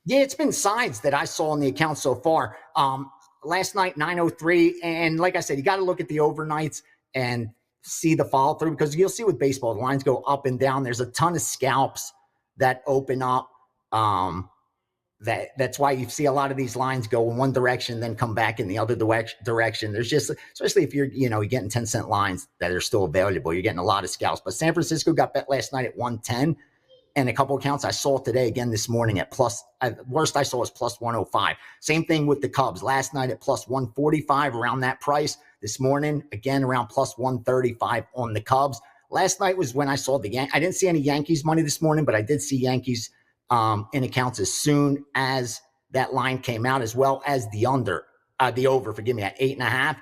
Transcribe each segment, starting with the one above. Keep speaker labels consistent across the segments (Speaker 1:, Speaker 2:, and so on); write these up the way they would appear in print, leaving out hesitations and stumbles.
Speaker 1: Yeah, it's been sides that I saw in the account so far. Last night, 9:03. And like I said, you got to look at the overnights and see the follow through, because you'll see with baseball, the lines go up and down. There's a ton of scalps that open up. That's why you see a lot of these lines go in one direction, then come back in the other direction. There's just, especially if you're getting 10-cent lines that are still available, you're getting a lot of scalps. But San Francisco got bet last night at 110. And a couple of accounts I saw today again this morning at plus, worst I saw was plus 105. Same thing with the Cubs last night at plus 145, around that price. This morning, again, around plus 135 on the Cubs. Last night was when I saw I didn't see any Yankees money this morning, but I did see Yankees in accounts as soon as that line came out, as well as the over, at 8.5.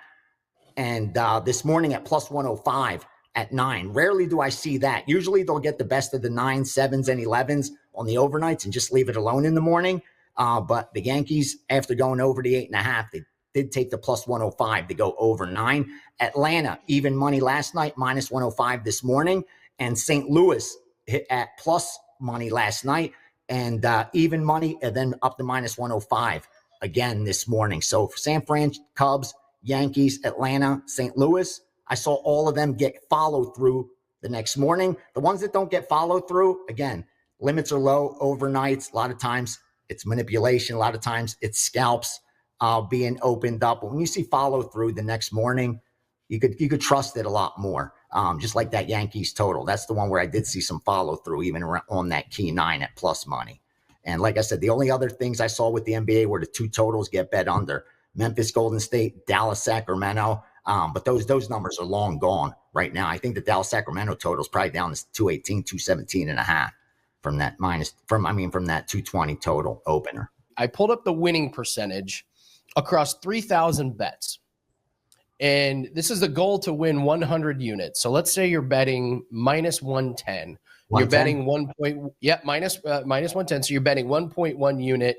Speaker 1: And this morning at plus 105. At 9. Rarely do I see that. Usually they'll get the best of the 9s, 7s, and 11s on the overnights and just leave it alone in the morning. But the Yankees, after going over the 8.5, they did take the plus 105 to go over 9. Atlanta, even money last night, minus 105 this morning. And St. Louis hit at plus money last night, and even money, and then up to minus 105 again this morning. So for San Fran, Cubs, Yankees, Atlanta, St. Louis, I saw all of them get follow through the next morning. The ones that don't get follow through, again, limits are low overnights. A lot of times it's manipulation. A lot of times it's scalps being opened up. But when you see follow through the next morning, you could trust it a lot more. Just like that Yankees total. That's the one where I did see some follow through, even on that key 9 at plus money. And like I said, the only other things I saw with the NBA were the two totals get bet under: Memphis, Golden State, Dallas, Sacramento. But those numbers are long gone right now. I think the Dallas Sacramento total is probably down to 218, 217 and a half from that 220 total opener.
Speaker 2: I pulled up the winning percentage across 3,000 bets. And this is the goal to win 100 units. So let's say you're betting minus 110. You're betting minus 110. So you're betting 1.1 unit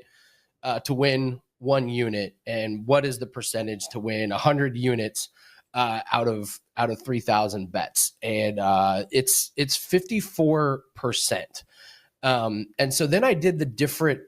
Speaker 2: to win 1 unit. And what is the percentage to win 100 units out of 3,000 bets? And it's 54%. And so then I did the different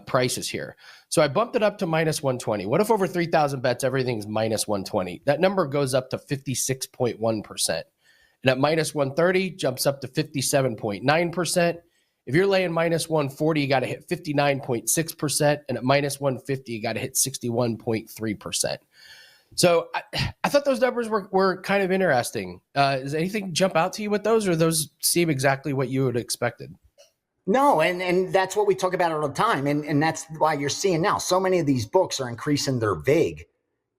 Speaker 2: prices here. So I bumped it up to minus 120. What if over 3,000 bets, everything's minus 120? That number goes up to 56.1%. And at minus 130, jumps up to 57.9%. If you're laying minus 140, you got to hit 59.6%. And at minus 150, you got to hit 61.3%. So I thought those numbers were kind of interesting. Does anything jump out to you with those, or those seem exactly what you would have expected?
Speaker 1: No, and that's what we talk about all the time. And that's why you're seeing now so many of these books are increasing their vig,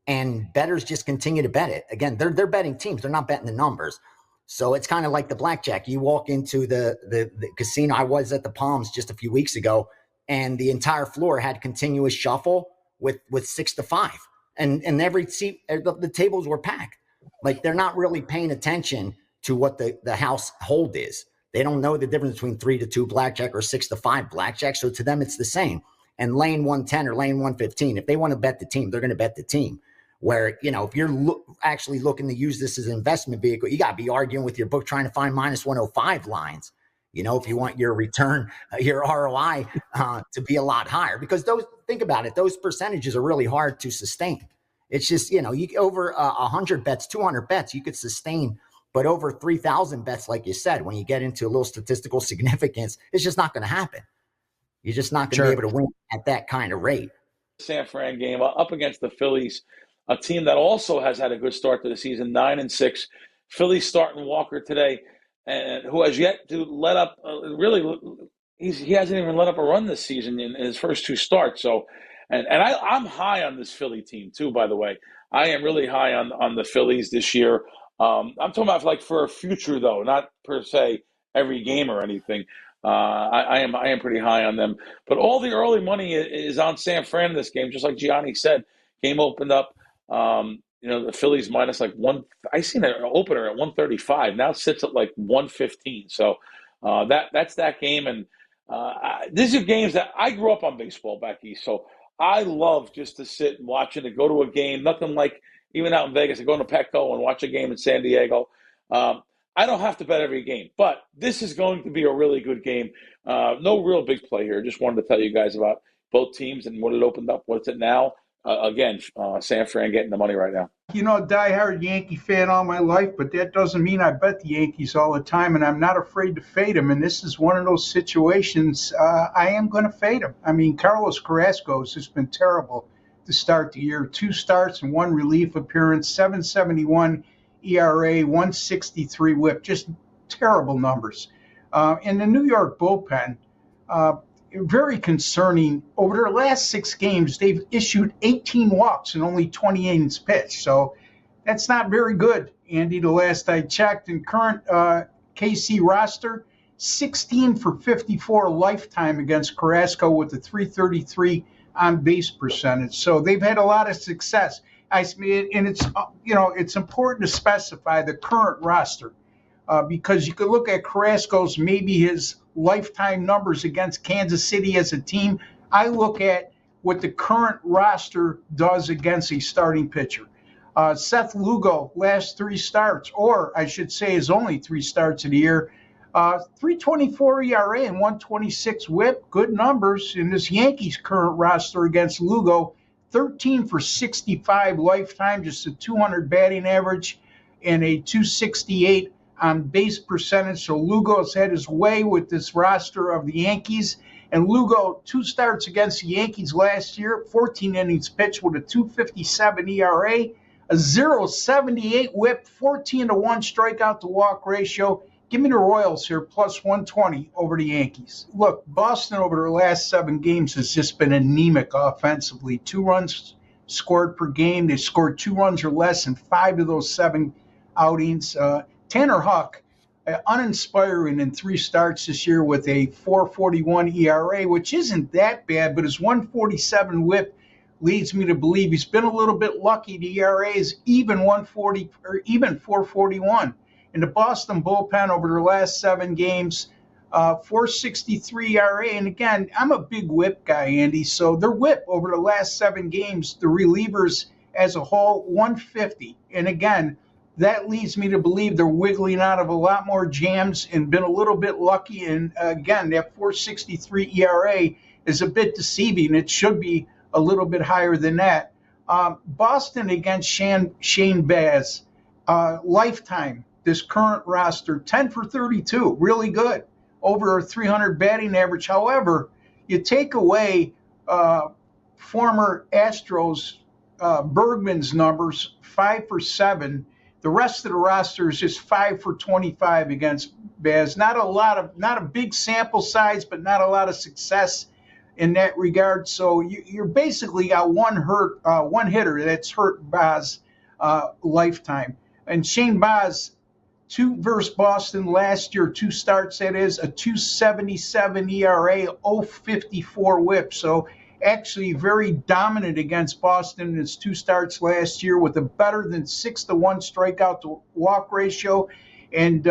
Speaker 1: and bettors just continue to bet it. Again, they're betting teams. They're not betting the numbers. So it's kind of like the blackjack. You walk into the casino. I was at the Palms just a few weeks ago, and the entire floor had continuous shuffle with 6 to 5. And every seat, the tables were packed. Like, they're not really paying attention to what the house hold is. They don't know the difference between 3 to 2 blackjack or 6 to 5 blackjack. So to them, it's the same. And lane 110 or lane 115, if they want to bet the team, they're going to bet the team. Where, if you're actually looking to use this as an investment vehicle, you got to be arguing with your book trying to find minus 105 lines. If you want your return, your ROI to be a lot higher, because think about it, those percentages are really hard to sustain. It's just, you over 100 bets, 200 bets, you could sustain. But over 3,000 bets, like you said, when you get into a little statistical significance, it's just not going to happen. You're just not going to be able to win at that kind of rate.
Speaker 3: San Fran game up against the Phillies, a team that also has had a good start to the season, 9-6. Phillies starting Walker today, and who has yet to let up. He hasn't even let up a run this season in his first 2 starts. So, and I'm high on this Philly team too. By the way, I am really high on the Phillies this year. I'm talking about like for a future though, not per se every game or anything. I am pretty high on them, but all the early money is on San Fran in this game. Just like Gianni said, game opened up. The Phillies minus like 1. I seen an opener at 135. Now it sits at like 115. So that's that game. And these are games that I grew up on baseball back east. So I love just to sit and watch it and go to a game. Nothing like even out in Vegas, I go to Petco and watch a game in San Diego. I don't have to bet every game, but this is going to be a really good game. No real big play here. Just wanted to tell you guys about both teams and what it opened up. What's it now? Again, San Fran getting the money right now.
Speaker 4: Diehard Yankee fan all my life, but that doesn't mean I bet the Yankees all the time, and I'm not afraid to fade them. And this is one of those situations I am going to fade them. I mean, Carlos Carrasco has just been terrible to start the year. 2 starts and 1 relief appearance, 7.71 ERA, 163 WHIP, just terrible numbers. And the New York bullpen, very concerning. Over their last 6 games, they've issued 18 walks and only 20 innings pitched. So that's not very good, Andy, the last I checked. In current KC roster, 16 for 54 lifetime against Carrasco with a 333 on base percentage. So they've had a lot of success. And it's important to specify the current roster because you could look at Carrasco's, maybe his lifetime numbers against Kansas City as a team. I look at what the current roster does against a starting pitcher. Seth Lugo, last 3 starts, or I should say his only 3 starts of the year, 3.24 ERA and 126 WHIP, good numbers. In this Yankees current roster against Lugo, 13 for 65 lifetime, just a 200 batting average and a 268 on base percentage. So Lugo's had his way with this roster of the Yankees. And Lugo, 2 starts against the Yankees last year, 14 innings pitched with a 2.57 ERA, a 0.78 WHIP, 14-1 strikeout to walk ratio. Give me the Royals here, plus 120 over the Yankees. Look, Boston over their last 7 games has just been anemic offensively. 2 runs scored per game. They scored 2 runs or less in 5 of those 7 outings. Tanner Houck, uninspiring in 3 starts this year with a 4.41 ERA, which isn't that bad, but his 1.47 WHIP leads me to believe he's been a little bit lucky. The ERA is even 1.40 or even 4.41. In the Boston bullpen over their last 7 games, 4.63 ERA. And again, I'm a big WHIP guy, Andy. So their WHIP over the last 7 games, the relievers as a whole, 150. And again, that leads me to believe they're wiggling out of a lot more jams and been a little bit lucky. And again, that 4.63 ERA is a bit deceiving. It should be a little bit higher than that. Boston against Shane Baz, lifetime. This current roster, 10 for 32, really good, over a 300 batting average. However, you take away former Astros Bergman's numbers, 5 for 7. The rest of the roster is just 5 for 25 against Baz. Not a big sample size, but not a lot of success in that regard. So you're basically got one hitter that's hurt Baz lifetime. And Shane Baz, 2 versus Boston last year, 2 starts, that is, a 2.77 ERA, 0.54 WHIP. So actually very dominant against Boston in his 2 starts last year with a better than 6-1 strikeout to walk ratio and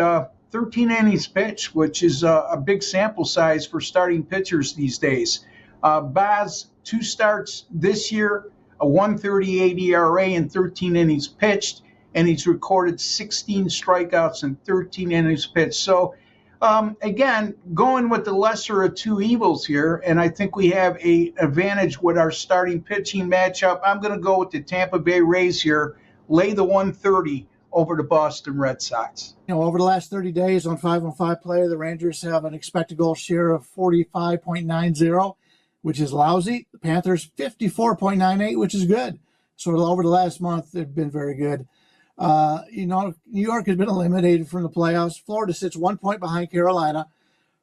Speaker 4: 13 innings pitched, which is a big sample size for starting pitchers these days. Baz, 2 starts this year, a 1.38 ERA and 13 innings pitched. And he's recorded 16 strikeouts and 13 innings pitched. So, again, going with the lesser of 2 evils here, and I think we have an advantage with our starting pitching matchup. I'm going to go with the Tampa Bay Rays here, lay the 130 over the Boston Red Sox.
Speaker 5: Over the last 30 days on 5-on-5 play, the Rangers have an expected goal share of 45.90, which is lousy. The Panthers, 54.98, which is good. So over the last month, they've been very good. New York has been eliminated from the playoffs. Florida sits 1 point behind Carolina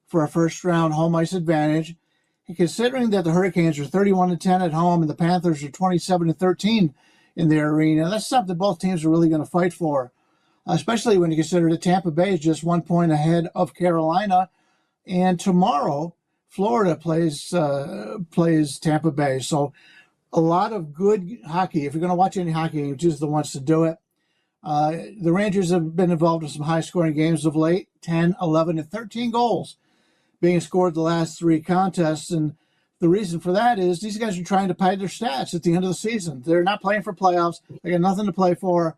Speaker 5: for a first-round home ice advantage. And considering that the Hurricanes are 31-10 at home and the Panthers are 27-13 in their arena, that's something both teams are really going to fight for, especially when you consider that Tampa Bay is just 1 point ahead of Carolina. And tomorrow, Florida plays Tampa Bay. So a lot of good hockey. If you're going to watch any hockey, choose the ones to do it. The Rangers have been involved in some high-scoring games of late, 10, 11, and 13 goals being scored the last 3 contests. And the reason for that is these guys are trying to pad their stats at the end of the season. They're not playing for playoffs. They got nothing to play for.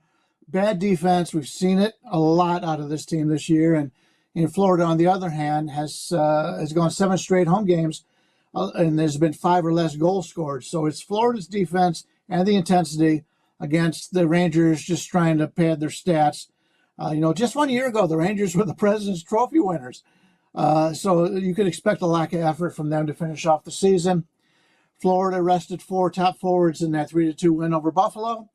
Speaker 5: bad defense. We've seen it a lot out of this team this year. And in Florida, on the other hand, has gone 7 straight home games, and there's been 5 or less goals scored. So it's Florida's defense and the intensity against the Rangers just trying to pad their stats. Just 1 year ago, the Rangers were the President's Trophy winners. So you could expect a lack of effort from them to finish off the season. Florida rested 4 top forwards in that 3-2 win over Buffalo.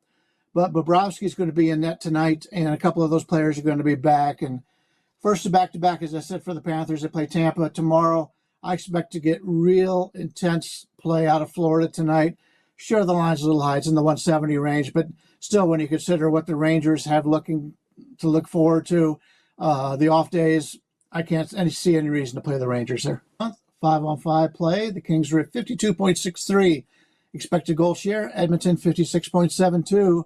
Speaker 5: But Bobrovsky's going to be in net tonight, and a couple of those players are going to be back. And first back-to-back, as I said, for the Panthers. They play Tampa tomorrow. I expect to get real intense play out of Florida tonight. Sure, the line's a little high. It's in the 170 range, but still, when you consider what the Rangers have looking to look forward to, the off days, I can't see any reason to play the Rangers there. 5-on-5 play. The Kings are at 52.63. Expected goal share. Edmonton 56.72.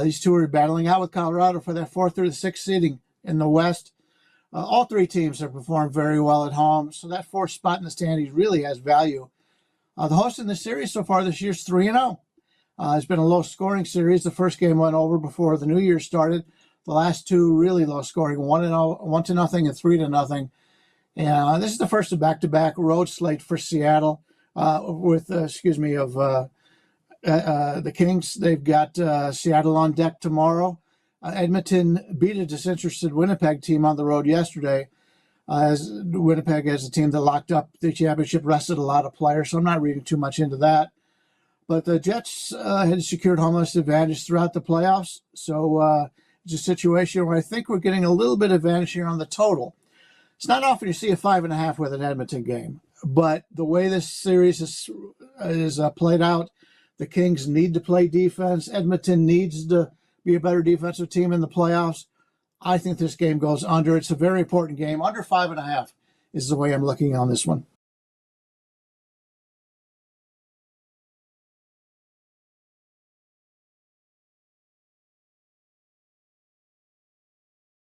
Speaker 5: These two are battling out with Colorado for that 4th through the 6th seeding in the West. All 3 teams have performed very well at home, so that 4th spot in the standings really has value. The host in the series so far this year is 3-0. It's been a low-scoring series. The first game went over before the New Year started. The last 2 really low-scoring, 1-0 and 3-0. And this is the first of back-to-back road slate for Seattle the Kings. They've got Seattle on deck tomorrow. Edmonton beat a disinterested Winnipeg team on the road yesterday. As Winnipeg as a team that locked up the championship, rested a lot of players, so I'm not reading too much into that. But the Jets had secured home ice advantage throughout the playoffs, so it's a situation where I think we're getting a little bit of advantage here on the total. It's not often you see a 5.5 with an Edmonton game, but the way this series is played out, the Kings need to play defense. Edmonton needs to be a better defensive team in the playoffs. I think this game goes under. It's a very important game. Under 5.5 is the way I'm looking on this one.